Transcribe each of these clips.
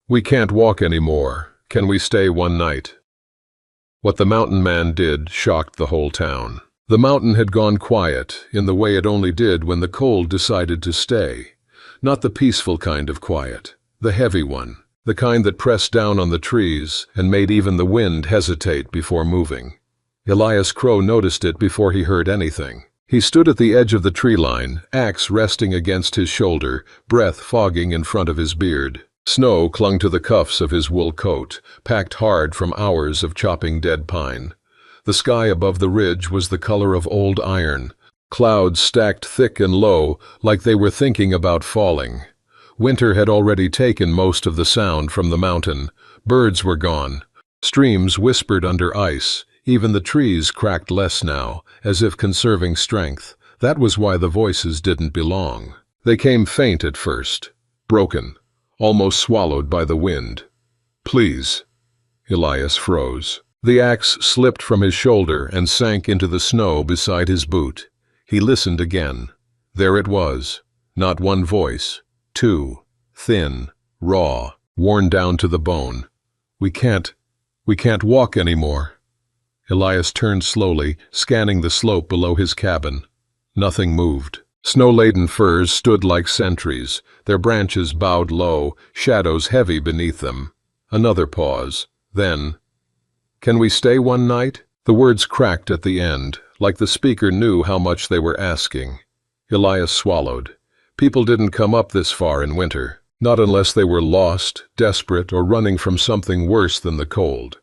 We can't walk anymore. Can we stay one night? What the mountain man did shocked the whole town. The mountain had gone quiet in the way it only did when the cold decided to stay. Not the peaceful kind of quiet, the heavy one, the kind that pressed down on the trees and made even the wind hesitate before moving. Elias Crow noticed it before he heard anything. He stood at the edge of the tree line, axe resting against his shoulder, breath fogging in front of his beard. Snow clung to the cuffs of his wool coat, packed hard from hours of chopping dead pine. The sky above the ridge was the color of old iron. Clouds stacked thick and low, like they were thinking about falling. Winter had already taken most of the sound from the mountain. Birds were gone. Streams whispered under ice. Even the trees cracked less now, as if conserving strength. That was why the voices didn't belong. They came faint at first, broken, almost swallowed by the wind. "Please." Elias froze. The axe slipped from his shoulder and sank into the snow beside his boot. He listened again. There it was. Not one voice. Two. Thin, raw, worn down to the bone. We can't walk anymore." Elias turned slowly, scanning the slope below his cabin. Nothing moved. Snow-laden firs stood like sentries, their branches bowed low, shadows heavy beneath them. Another pause. Then, "Can we stay one night?" The words cracked at the end, like the speaker knew how much they were asking. Elias swallowed. People didn't come up this far in winter, not unless they were lost, desperate, or running from something worse than the cold.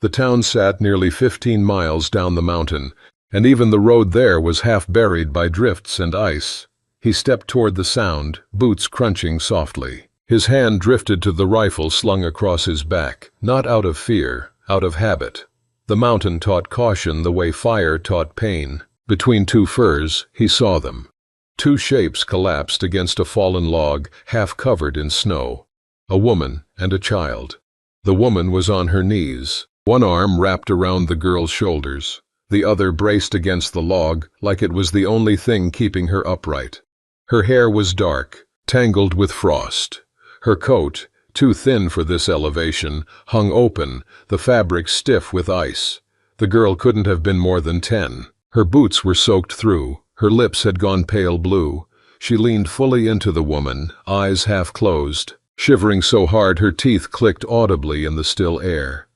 The town sat nearly 15 miles down the mountain, and even the road there was half buried by drifts and ice. He stepped toward the sound, boots crunching softly. His hand drifted to the rifle slung across his back, not out of fear, out of habit. The mountain taught caution the way fire taught pain. Between two firs, he saw them. Two shapes collapsed against a fallen log, half covered in snow. A woman and a child. The woman was on her knees, one arm wrapped around the girl's shoulders, the other braced against the log like it was the only thing keeping her upright. Her hair was dark, tangled with frost. Her coat, too thin for this elevation, hung open, the fabric stiff with ice. The girl couldn't have been more than 10. Her boots were soaked through. Her lips had gone pale blue. She leaned fully into the woman, eyes half closed, shivering so hard her teeth clicked audibly in the still air.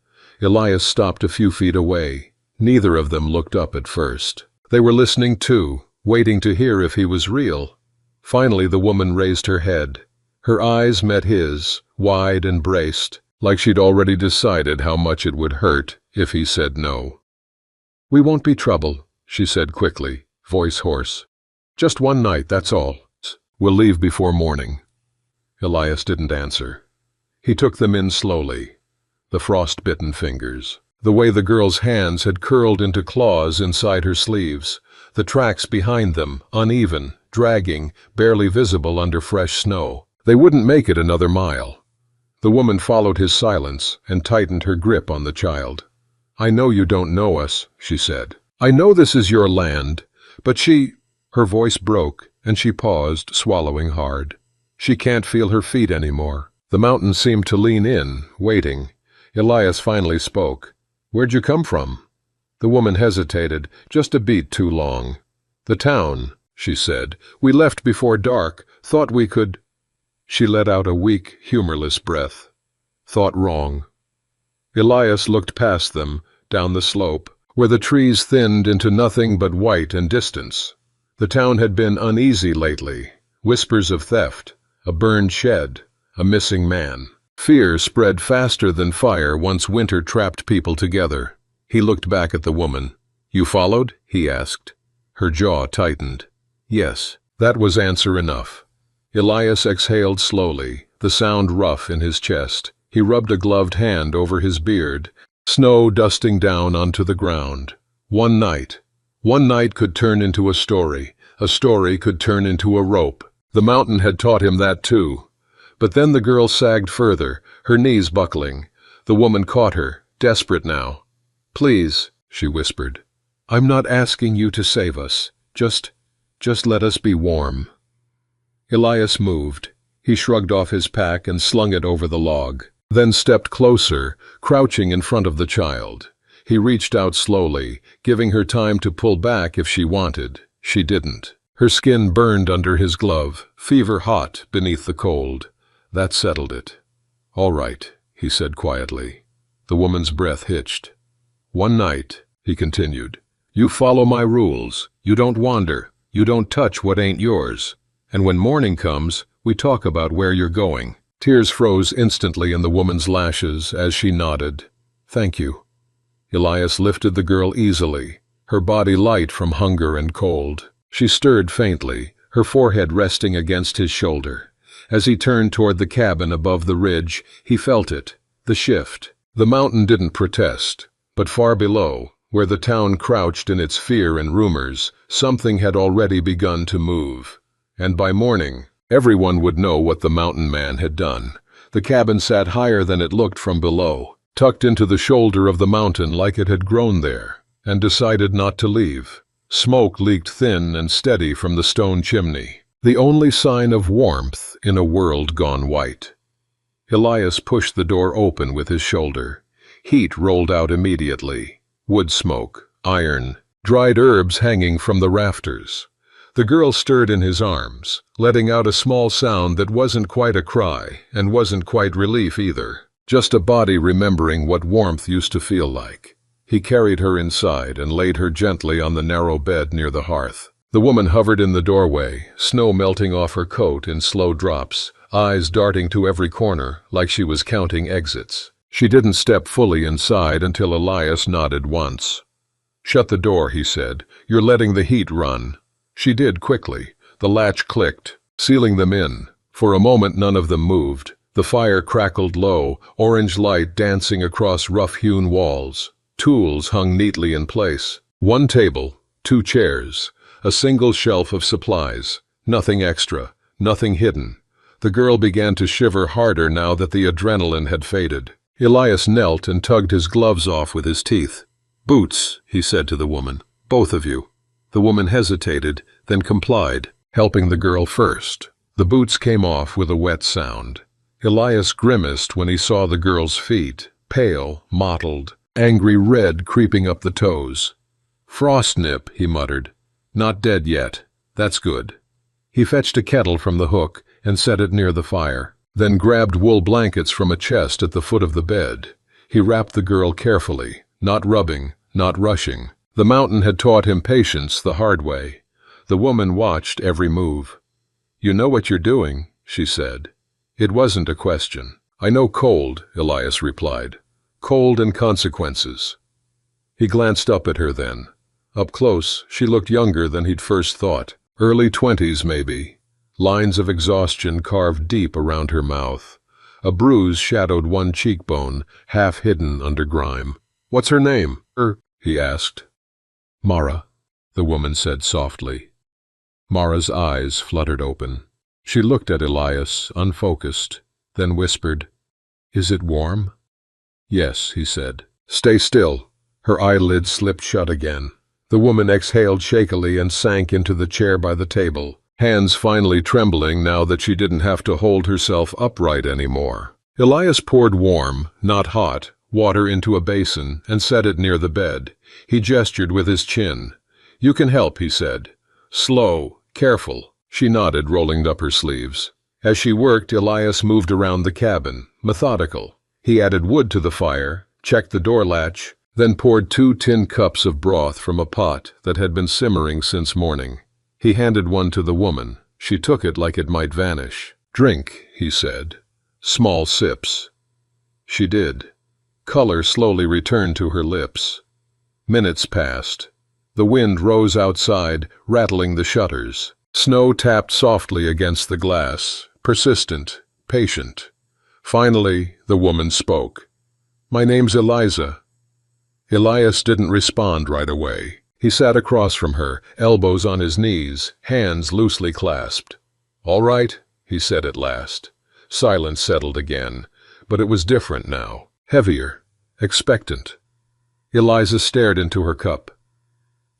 Elias stopped a few feet away. Neither of them looked up at first. They were listening too, waiting to hear if he was real. Finally the woman raised her head. Her eyes met his, wide and braced, like she'd already decided how much it would hurt if he said no. "We won't be trouble," she said quickly, voice hoarse. "Just one night, that's all. We'll leave before morning." Elias didn't answer. He took them in slowly. The frost-bitten fingers, the way the girl's hands had curled into claws inside her sleeves, the tracks behind them, uneven, dragging, barely visible under fresh snow. They wouldn't make it another mile. The woman followed his silence and tightened her grip on the child. "I know you don't know us," she said. "I know this is your land, but she—" Her voice broke, and she paused, swallowing hard. She can't feel her feet anymore. The mountain seemed to lean in, waiting. Elias finally spoke. "Where'd you come from?" The woman hesitated, just a beat too long. "The town," she said. "We left before dark, thought we could—" She let out a weak, humorless breath. "Thought wrong." Elias looked past them, down the slope, where the trees thinned into nothing but white and distance. The town had been uneasy lately. Whispers of theft, a burned shed, a missing man. Fear spread faster than fire once winter trapped people together. He looked back at the woman. "You followed?" he asked. Her jaw tightened. "Yes." That was answer enough. Elias exhaled slowly, the sound rough in his chest. He rubbed a gloved hand over his beard, snow dusting down onto the ground. One night could turn into a story could turn into a rope. The mountain had taught him that too. But then the girl sagged further, her knees buckling. The woman caught her, desperate now. "Please," she whispered. "I'm not asking you to save us. Just let us be warm." Elias moved. He shrugged off his pack and slung it over the log, then stepped closer, crouching in front of the child. He reached out slowly, giving her time to pull back if she wanted. She didn't. Her skin burned under his glove, fever hot beneath the cold. That settled it. "All right," he said quietly. The woman's breath hitched. "One night," he continued. "You follow my rules. You don't wander. You don't touch what ain't yours. And when morning comes, we talk about where you're going." Tears froze instantly in the woman's lashes as she nodded. "Thank you." Elias lifted the girl easily, her body light from hunger and cold. She stirred faintly, her forehead resting against his shoulder. As he turned toward the cabin above the ridge, he felt it, the shift. The mountain didn't protest, but far below, where the town crouched in its fear and rumors, something had already begun to move. And by morning, everyone would know what the mountain man had done. The cabin sat higher than it looked from below, tucked into the shoulder of the mountain like it had grown there, and decided not to leave. Smoke leaked thin and steady from the stone chimney, the only sign of warmth in a world gone white. Elias pushed the door open with his shoulder. Heat rolled out immediately. Wood smoke, iron, dried herbs hanging from the rafters. The girl stirred in his arms, letting out a small sound that wasn't quite a cry and wasn't quite relief either. Just a body remembering what warmth used to feel like. He carried her inside and laid her gently on the narrow bed near the hearth. The woman hovered in the doorway, snow melting off her coat in slow drops, eyes darting to every corner like she was counting exits. She didn't step fully inside until Elias nodded once. "Shut the door," he said. "You're letting the heat run." She did quickly. The latch clicked, sealing them in. For a moment none of them moved. The fire crackled low, orange light dancing across rough-hewn walls. Tools hung neatly in place. One table, 2 chairs, a single shelf of supplies. Nothing extra, nothing hidden. The girl began to shiver harder now that the adrenaline had faded. Elias knelt and tugged his gloves off with his teeth. "Boots," he said to the woman. "Both of you." The woman hesitated, then complied, helping the girl first. The boots came off with a wet sound. Elias grimaced when he saw the girl's feet, pale, mottled, angry red creeping up the toes. "Frost nip," he muttered. "Not dead yet. That's good." He fetched a kettle from the hook and set it near the fire, then grabbed wool blankets from a chest at the foot of the bed. He wrapped the girl carefully, not rubbing, not rushing. The mountain had taught him patience the hard way. The woman watched every move. "You know what you're doing," she said. It wasn't a question. "I know cold," Elias replied. "Cold and consequences." He glanced up at her then. Up close, she looked younger than he'd first thought. Early 20s, maybe. Lines of exhaustion carved deep around her mouth. A bruise shadowed one cheekbone, half hidden under grime. "What's her name?" He asked. "Mara," the woman said softly. Mara's eyes fluttered open. She looked at Elias, unfocused, then whispered, "Is it warm?" "Yes," he said. "Stay still." Her eyelids slipped shut again. The woman exhaled shakily and sank into the chair by the table, hands finally trembling now that she didn't have to hold herself upright anymore. Elias poured warm, not hot, water into a basin and set it near the bed. He gestured with his chin. "You can help," he said. "Slow, careful." She nodded, rolling up her sleeves. As she worked, Elias moved around the cabin, methodical. He added wood to the fire, checked the door latch, then poured 2 tin cups of broth from a pot that had been simmering since morning. He handed one to the woman. She took it like it might vanish. "Drink," he said. "Small sips." She did. Color slowly returned to her lips. Minutes passed. The wind rose outside, rattling the shutters. Snow tapped softly against the glass, persistent, patient. Finally, the woman spoke. "My name's Eliza." Elias didn't respond right away. He sat across from her, elbows on his knees, hands loosely clasped. "All right," he said at last. Silence settled again, but it was different now, heavier, expectant. Eliza stared into her cup.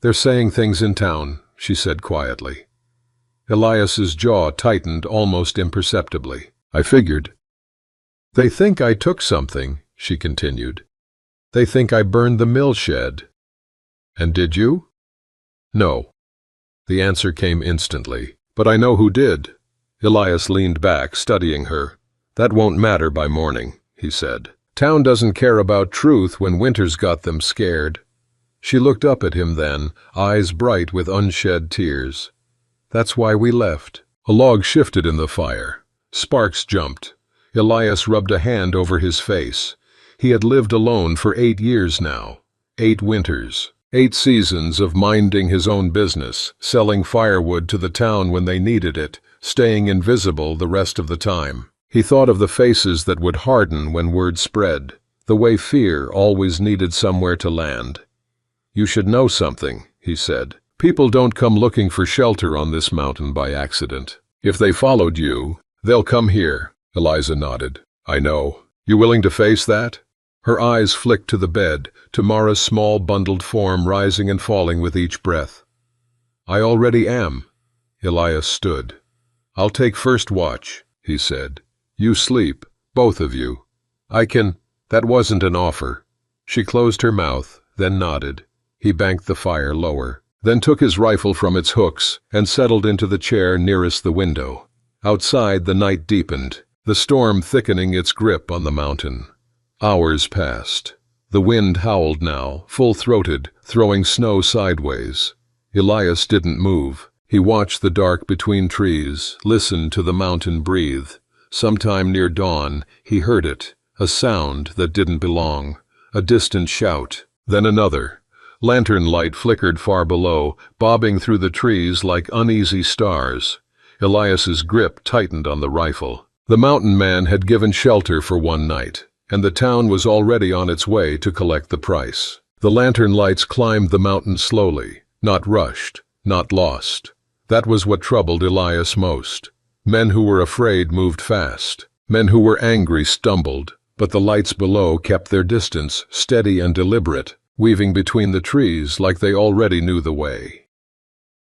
"They're saying things in town," she said quietly. Elias's jaw tightened almost imperceptibly. I figured. They think I took something, she continued. They think I burned the mill shed. And did you? No. The answer came instantly. But I know who did. Elias leaned back, studying her. That won't matter by morning, he said. Town doesn't care about truth when winter's got them scared. She looked up at him then, eyes bright with unshed tears. That's why we left. A log shifted in the fire. Sparks jumped. Elias rubbed a hand over his face. He had lived alone for 8 years now. 8 winters. 8 seasons of minding his own business, selling firewood to the town when they needed it, staying invisible the rest of the time. He thought of the faces that would harden when word spread, the way fear always needed somewhere to land. You should know something, he said. People don't come looking for shelter on this mountain by accident. If they followed you, they'll come here. Eliza nodded. I know. You willing to face that? Her eyes flicked to the bed, to Mara's small bundled form rising and falling with each breath. I already am. Elias stood. I'll take first watch, he said. You sleep, both of you. I can. That wasn't an offer. She closed her mouth, then nodded. He banked the fire lower, then took his rifle from its hooks and settled into the chair nearest the window. Outside, the night deepened, the storm thickening its grip on the mountain. Hours passed. The wind howled now, full-throated, throwing snow sideways. Elias didn't move. He watched the dark between trees, listened to the mountain breathe. Sometime near dawn, he heard it, a sound that didn't belong, a distant shout, then another. Lantern light flickered far below, bobbing through the trees like uneasy stars. Elias's grip tightened on the rifle. The mountain man had given shelter for one night, and the town was already on its way to collect the price. The lantern lights climbed the mountain slowly, not rushed, not lost. That was what troubled Elias most. Men who were afraid moved fast. Men who were angry stumbled, but the lights below kept their distance, steady and deliberate, weaving between the trees like they already knew the way.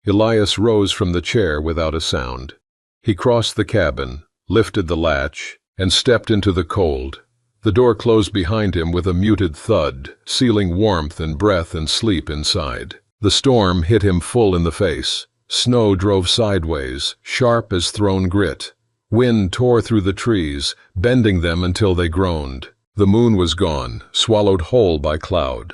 Elias rose from the chair without a sound. He crossed the cabin, lifted the latch, and stepped into the cold. The door closed behind him with a muted thud, sealing warmth and breath and sleep inside. The storm hit him full in the face. Snow drove sideways, sharp as thrown grit. Wind tore through the trees, bending them until they groaned. The moon was gone, swallowed whole by cloud.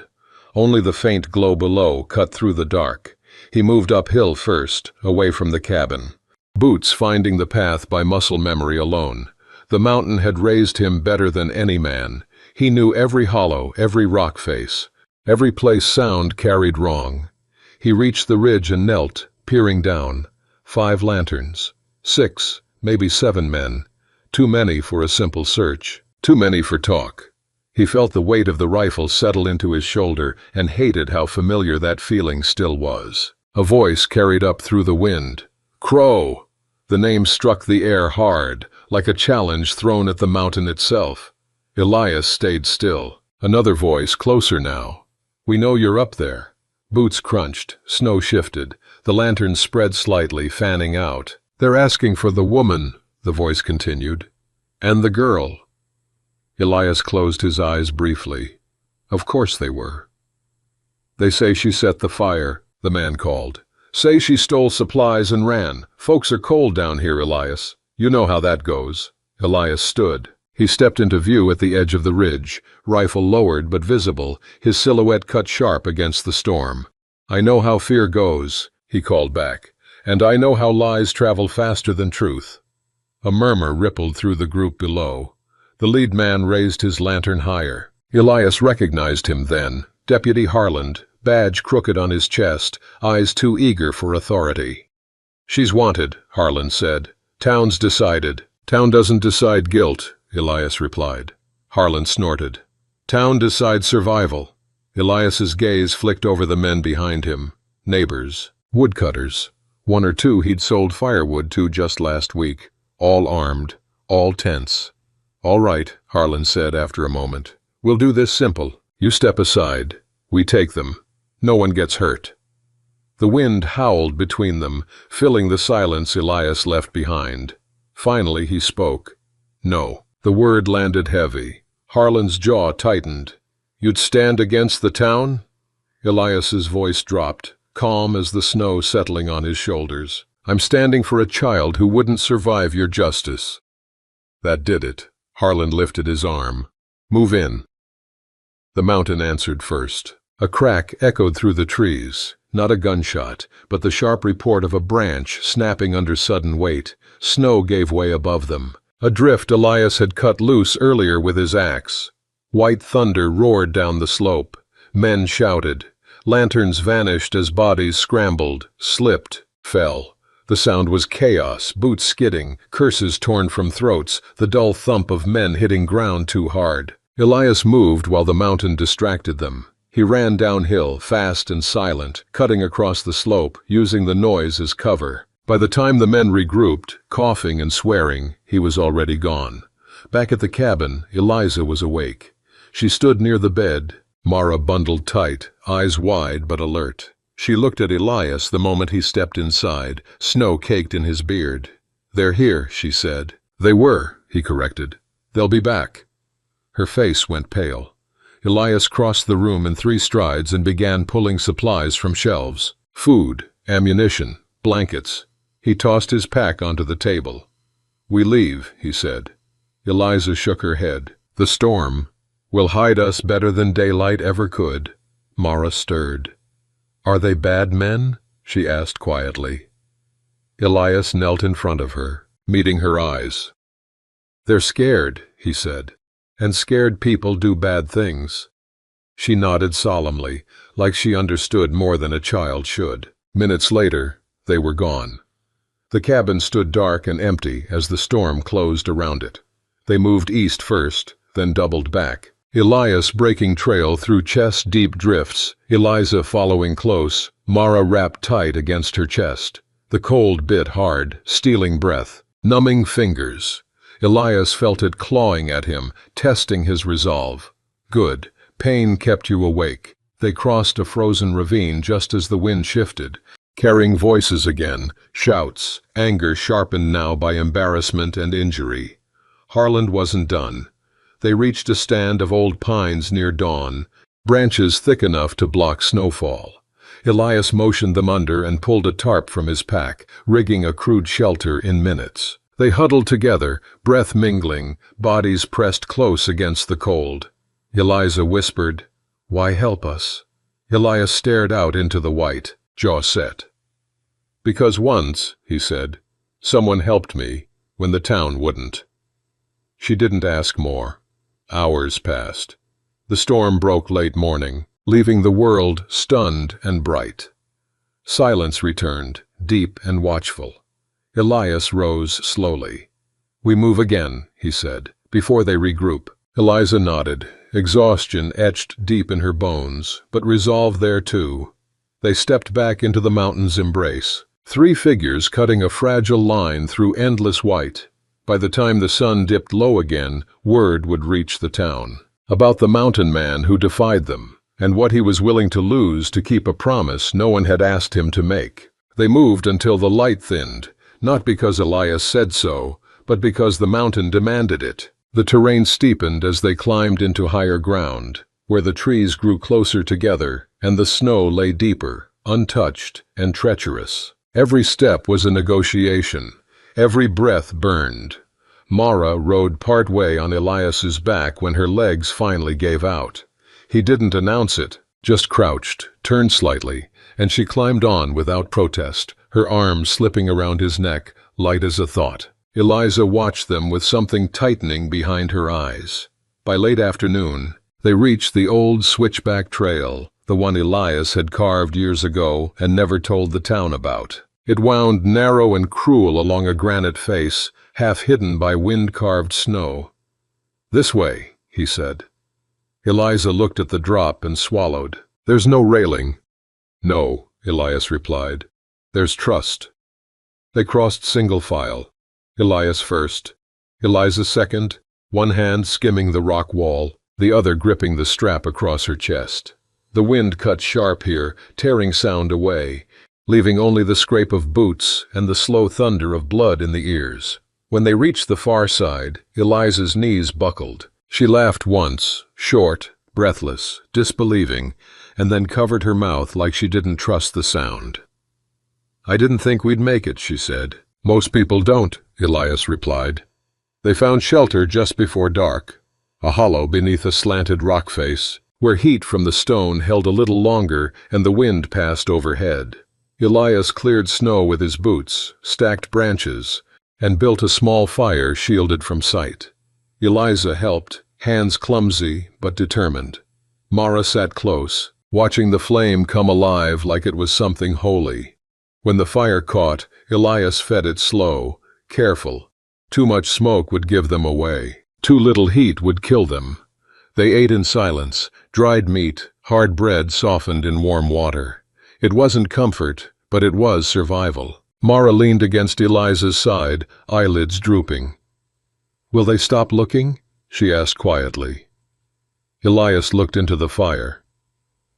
Only the faint glow below cut through the dark. He moved uphill first, away from the cabin. Boots finding the path by muscle memory alone. The mountain had raised him better than any man. He knew every hollow, every rock face, every place sound carried wrong. He reached the ridge and knelt, peering down. 5 lanterns. 6, maybe 7 men. Too many for a simple search. Too many for talk. He felt the weight of the rifle settle into his shoulder and hated how familiar that feeling still was. A voice carried up through the wind. Crow! The name struck the air hard, like a challenge thrown at the mountain itself. Elias stayed still. Another voice, closer now. We know you're up there. Boots crunched, snow shifted. The lantern spread slightly, fanning out. They're asking for the woman, the voice continued. And the girl. Elias closed his eyes briefly. Of course they were. They say she set the fire, the man called. Say she stole supplies and ran. Folks are cold down here, Elias. You know how that goes. Elias stood. He stepped into view at the edge of the ridge, rifle lowered but visible, his silhouette cut sharp against the storm. I know how fear goes, he called back, and I know how lies travel faster than truth. A murmur rippled through the group below. The lead man raised his lantern higher. Elias recognized him then, Deputy Harland, badge crooked on his chest, eyes too eager for authority. She's wanted, Harland said. Town's decided. Town doesn't decide guilt, Elias replied. Harland snorted. Town decides survival. Elias's gaze flicked over the men behind him. Neighbors. Woodcutters. 1 or 2 he'd sold firewood to just last week. All armed. All tense. All right, Harland said after a moment. We'll do this simple. You step aside. We take them. No one gets hurt. The wind howled between them, filling the silence Elias left behind. Finally he spoke. "No." The word landed heavy. Harlan's jaw tightened. "You'd stand against the town?" Elias's voice dropped, calm as the snow settling on his shoulders. "I'm standing for a child who wouldn't survive your justice." That did it. Harlan lifted his arm. "Move in." The mountain answered first. A crack echoed through the trees. Not a gunshot, but the sharp report of a branch snapping under sudden weight. Snow gave way above them. A drift Elias had cut loose earlier with his axe. White thunder roared down the slope. Men shouted. Lanterns vanished as bodies scrambled, slipped, fell. The sound was chaos, boots skidding, curses torn from throats, the dull thump of men hitting ground too hard. Elias moved while the mountain distracted them. He ran downhill, fast and silent, cutting across the slope, using the noise as cover. By the time the men regrouped, coughing and swearing, he was already gone. Back at the cabin, Eliza was awake. She stood near the bed, Mara bundled tight, eyes wide but alert. She looked at Elias the moment he stepped inside, snow caked in his beard. "They're here," she said. "They were," he corrected. "They'll be back." Her face went pale. Elias crossed the room in 3 strides and began pulling supplies from shelves. Food, ammunition, blankets. He tossed his pack onto the table. "We leave," he said. Eliza shook her head. "The storm will hide us better than daylight ever could." Mara stirred. "Are they bad men?" she asked quietly. Elias knelt in front of her, meeting her eyes. "They're scared," he said. "And scared people do bad things." She nodded solemnly, like she understood more than a child should. Minutes later, they were gone. The cabin stood dark and empty as the storm closed around it. They moved east first, then doubled back. Elias breaking trail through chest-deep drifts, Eliza following close, Mara wrapped tight against her chest. The cold bit hard, stealing breath, numbing fingers. Elias felt it clawing at him, testing his resolve. Good. Pain kept you awake. They crossed a frozen ravine just as the wind shifted, carrying voices again, shouts, anger sharpened now by embarrassment and injury. Harlan wasn't done. They reached a stand of old pines near dawn, branches thick enough to block snowfall. Elias motioned them under and pulled a tarp from his pack, rigging a crude shelter in minutes. They huddled together, breath mingling, bodies pressed close against the cold. Eliza whispered, "Why help us?" Elias stared out into the white, jaw set. "Because once," he said, "someone helped me when the town wouldn't." She didn't ask more. Hours passed. The storm broke late morning, leaving the world stunned and bright. Silence returned, deep and watchful. Elias rose slowly. "We move again," he said, "before they regroup." Eliza nodded, exhaustion etched deep in her bones, but resolve there too. They stepped back into the mountain's embrace, 3 figures cutting a fragile line through endless white. By the time the sun dipped low again, word would reach the town. About the mountain man who defied them, and what he was willing to lose to keep a promise no one had asked him to make. They moved until the light thinned, not because Elias said so, but because the mountain demanded it. The terrain steepened as they climbed into higher ground, where the trees grew closer together and the snow lay deeper, untouched and treacherous. Every step was a negotiation. Every breath burned. Mara rode part way on Elias's back when her legs finally gave out. He didn't announce it, just crouched, turned slightly, and she climbed on without protest, her arms slipping around his neck, light as a thought. Eliza watched them with something tightening behind her eyes. By late afternoon, they reached the old switchback trail, the one Elias had carved years ago and never told the town about. It wound narrow and cruel along a granite face, half hidden by wind-carved snow. "This way," he said. Eliza looked at the drop and swallowed. "There's no railing." "No," Elias replied. "There's trust." They crossed single file. Elias first, Eliza second, one hand skimming the rock wall, the other gripping the strap across her chest. The wind cut sharp here, tearing sound away. leaving only the scrape of boots and the slow thunder of blood in the ears. When they reached the far side, Eliza's knees buckled. She laughed once, short, breathless, disbelieving, and then covered her mouth like she didn't trust the sound. "I didn't think we'd make it," she said. "Most people don't," Elias replied. They found shelter just before dark, a hollow beneath a slanted rock face, where heat from the stone held a little longer and the wind passed overhead. Elias cleared snow with his boots, stacked branches, and built a small fire shielded from sight. Eliza helped, hands clumsy but determined. Mara sat close, watching the flame come alive like it was something holy. When the fire caught, Elias fed it slow, careful. Too much smoke would give them away. Too little heat would kill them. They ate in silence, dried meat, hard bread softened in warm water. It wasn't comfort, but it was survival. Mara leaned against Eliza's side, eyelids drooping. "Will they stop looking?" she asked quietly. Elias looked into the fire.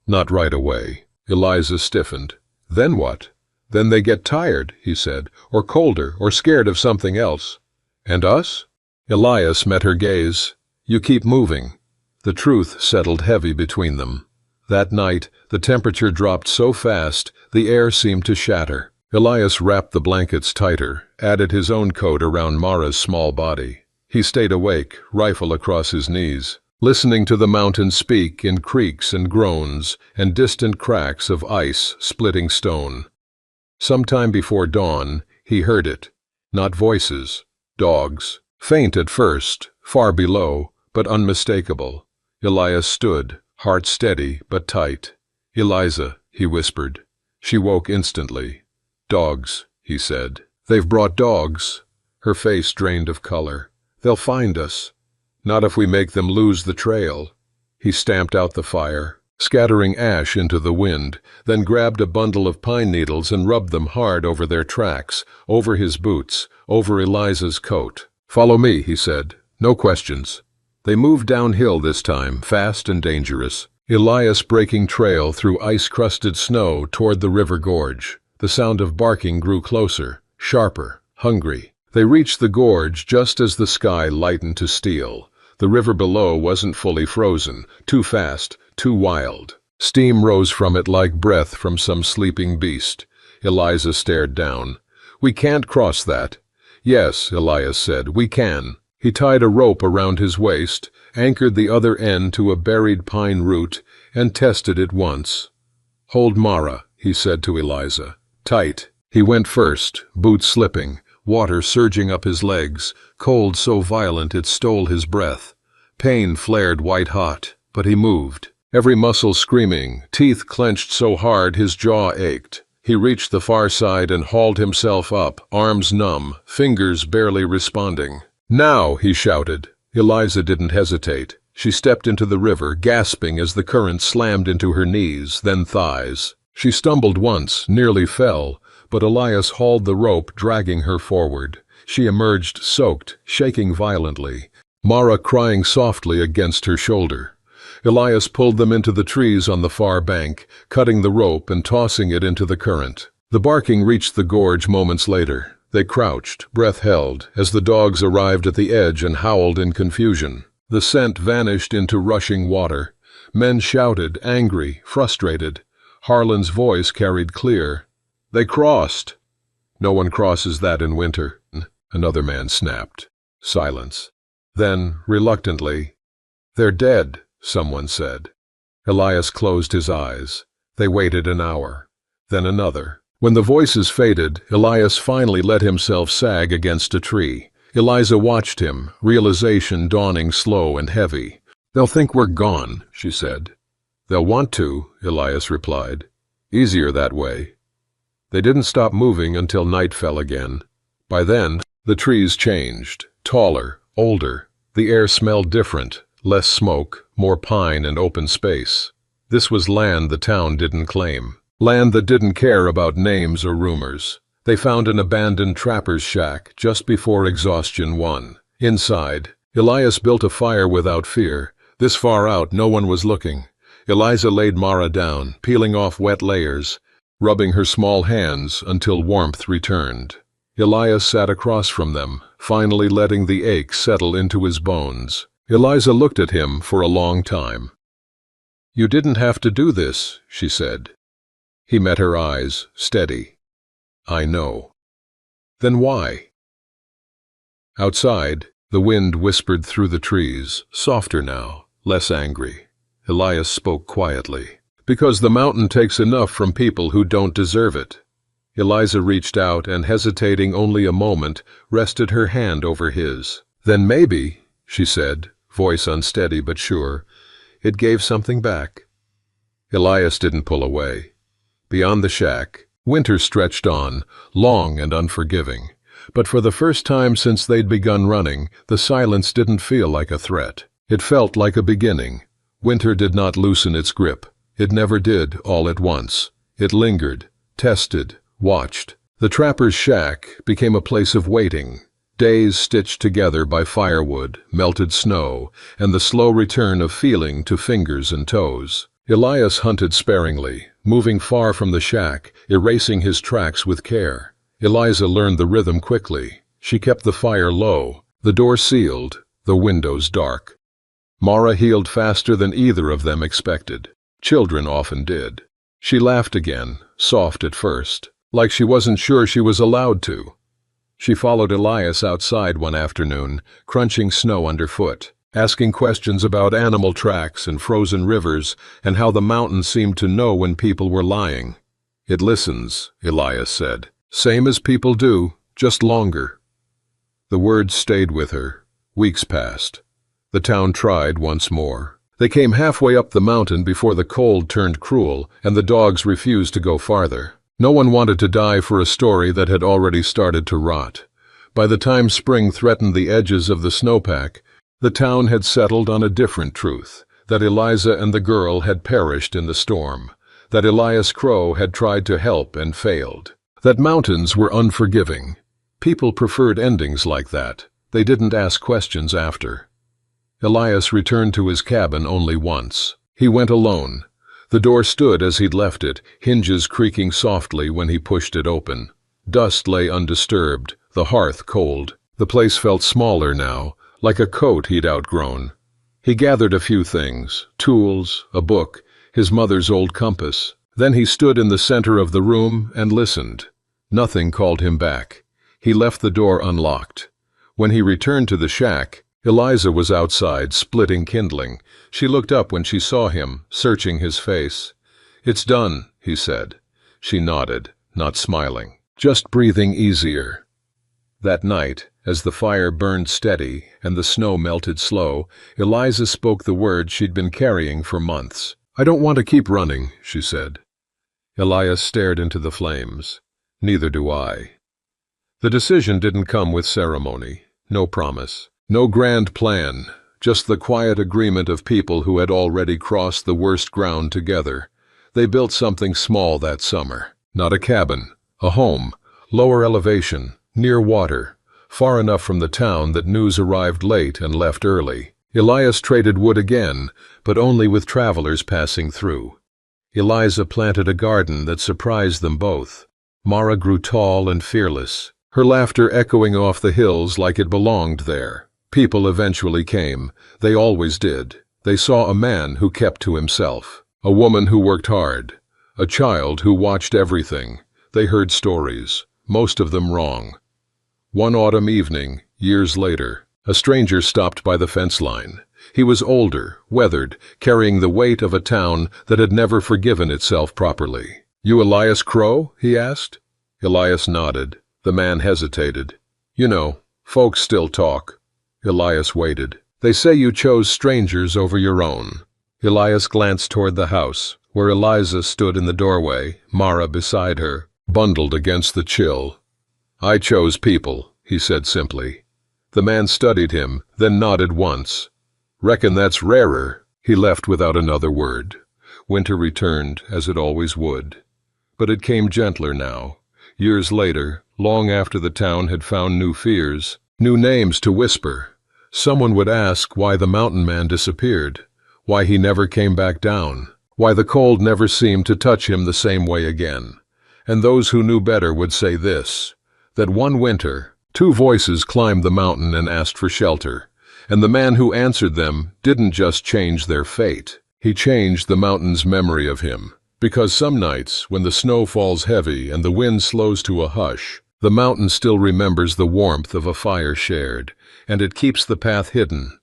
"Not right away." Eliza stiffened. "Then what?" "Then they get tired," he said, "or colder, or scared of something else." "And us?" Elias met her gaze. "You keep moving." The truth settled heavy between them. That night, the temperature dropped so fast, the air seemed to shatter. Elias wrapped the blankets tighter, added his own coat around Mara's small body. He stayed awake, rifle across his knees, listening to the mountains speak in creaks and groans and distant cracks of ice splitting stone. Sometime before dawn, he heard it. Not voices. Dogs. Faint at first, far below, but unmistakable. Elias stood, heart steady but tight. "Eliza," he whispered. She woke instantly. "Dogs," he said. "They've brought dogs." Her face drained of color. "They'll find us." "Not if we make them lose the trail." He stamped out the fire, scattering ash into the wind, then grabbed a bundle of pine needles and rubbed them hard over their tracks, over his boots, over Eliza's coat. "Follow me," he said. "No questions." They moved downhill this time, fast and dangerous. Elias breaking trail through ice-crusted snow toward the river gorge. The sound of barking grew closer, sharper, hungry. They reached the gorge just as the sky lightened to steel. The river below wasn't fully frozen, too fast, too wild. Steam rose from it like breath from some sleeping beast. Eliza stared down. "We can't cross that." "Yes," Elias said, "we can." He tied a rope around his waist, anchored the other end to a buried pine root, and tested it once. "Hold Mara," he said to Eliza. "Tight." He went first, boots slipping, water surging up his legs, cold so violent it stole his breath. Pain flared white-hot, but he moved, every muscle screaming, teeth clenched so hard his jaw ached. He reached the far side and hauled himself up, arms numb, fingers barely responding. "Now!" he shouted. Eliza didn't hesitate. She stepped into the river, gasping as the current slammed into her knees, then thighs. She stumbled once, nearly fell, but Elias hauled the rope, dragging her forward. She emerged soaked, shaking violently, Mara crying softly against her shoulder. Elias pulled them into the trees on the far bank, cutting the rope and tossing it into the current. The barking reached the gorge moments later. They crouched, breath held, as the dogs arrived at the edge and howled in confusion. The scent vanished into rushing water. Men shouted, angry, frustrated. Harlan's voice carried clear. "They crossed!" "No one crosses that in winter," another man snapped. Silence. Then, reluctantly, "They're dead," someone said. Elias closed his eyes. They waited an hour. Then another. When the voices faded, Elias finally let himself sag against a tree. Eliza watched him, realization dawning slow and heavy. "They'll think we're gone," she said. "They'll want to," Elias replied. "Easier that way." They didn't stop moving until night fell again. By then, the trees changed, taller, older. The air smelled different, less smoke, more pine and open space. This was land the town didn't claim. Land that didn't care about names or rumors. They found an abandoned trapper's shack just before exhaustion won. Inside, Elias built a fire without fear. This far out, no one was looking. Eliza laid Mara down, peeling off wet layers. rubbing her small hands until warmth returned. Elias sat across from them, finally letting the ache settle into his bones. Eliza looked at him for a long time. "You didn't have to do this," she said. He met her eyes, steady. "I know." "Then why?" Outside, the wind whispered through the trees, softer now, less angry. Elias spoke quietly. "Because the mountain takes enough from people who don't deserve it." Eliza reached out and, hesitating only a moment, rested her hand over his. "Then maybe," she said, voice unsteady but sure, "it gave something back." Elias didn't pull away. Beyond the shack, winter stretched on, long and unforgiving. But for the first time since they'd begun running, the silence didn't feel like a threat. It felt like a beginning. Winter did not loosen its grip. It never did all at once. It lingered, tested, watched. The trapper's shack became a place of waiting, days stitched together by firewood, melted snow, and the slow return of feeling to fingers and toes. Elias hunted sparingly, moving far from the shack, erasing his tracks with care. Eliza learned the rhythm quickly. She kept the fire low, the door sealed, the windows dark. Mara healed faster than either of them expected. Children often did. She laughed again, soft at first, like she wasn't sure she was allowed to. She followed Elias outside one afternoon, crunching snow underfoot, asking questions about animal tracks and frozen rivers and how the mountain seemed to know when people were lying. "It listens," Elias said. "Same as people do, just longer." The words stayed with her. Weeks passed. The town tried once more. They came halfway up the mountain before the cold turned cruel and the dogs refused to go farther. No one wanted to die for a story that had already started to rot. By the time spring threatened the edges of the snowpack, the town had settled on a different truth, that Eliza and the girl had perished in the storm, that Elias Crow had tried to help and failed, that mountains were unforgiving. People preferred endings like that. They didn't ask questions after. Elias returned to his cabin only once. He went alone. The door stood as he'd left it, hinges creaking softly when he pushed it open. Dust lay undisturbed, the hearth cold. The place felt smaller now, like a coat he'd outgrown. He gathered a few things, tools, a book, his mother's old compass. Then he stood in the center of the room and listened. Nothing called him back. He left the door unlocked. When he returned to the shack, Eliza was outside, splitting kindling. She looked up when she saw him, searching his face. "It's done," he said. She nodded, not smiling, just breathing easier. That night, as the fire burned steady and the snow melted slow, Eliza spoke the words she'd been carrying for months. "I don't want to keep running," she said. Elias stared into the flames. "Neither do I." The decision didn't come with ceremony, no promise. No grand plan, just the quiet agreement of people who had already crossed the worst ground together. They built something small that summer. Not a cabin, a home, lower elevation, near water, far enough from the town that news arrived late and left early. Elias traded wood again, but only with travelers passing through. Eliza planted a garden that surprised them both. Mara grew tall and fearless, her laughter echoing off the hills like it belonged there. People eventually came. They always did. They saw a man who kept to himself, a woman who worked hard, a child who watched everything. They heard stories, most of them wrong. One autumn evening, years later, a stranger stopped by the fence line. He was older, weathered, carrying the weight of a town that had never forgiven itself properly. "You Elias Crow?" he asked. Elias nodded. The man hesitated. "You know, folks still talk." Elias waited. "They say you chose strangers over your own." Elias glanced toward the house, where Eliza stood in the doorway, Mara beside her, bundled against the chill. "I chose people," he said simply. The man studied him, then nodded once. "Reckon that's rarer." He left without another word. Winter returned, as it always would. But it came gentler now. Years later, long after the town had found new fears, new names to whisper, someone would ask why the mountain man disappeared, why he never came back down, why the cold never seemed to touch him the same way again. And those who knew better would say this, that one winter, two voices climbed the mountain and asked for shelter, and the man who answered them didn't just change their fate, he changed the mountain's memory of him. Because some nights, when the snow falls heavy and the wind slows to a hush, the mountain still remembers the warmth of a fire shared, and it keeps the path hidden,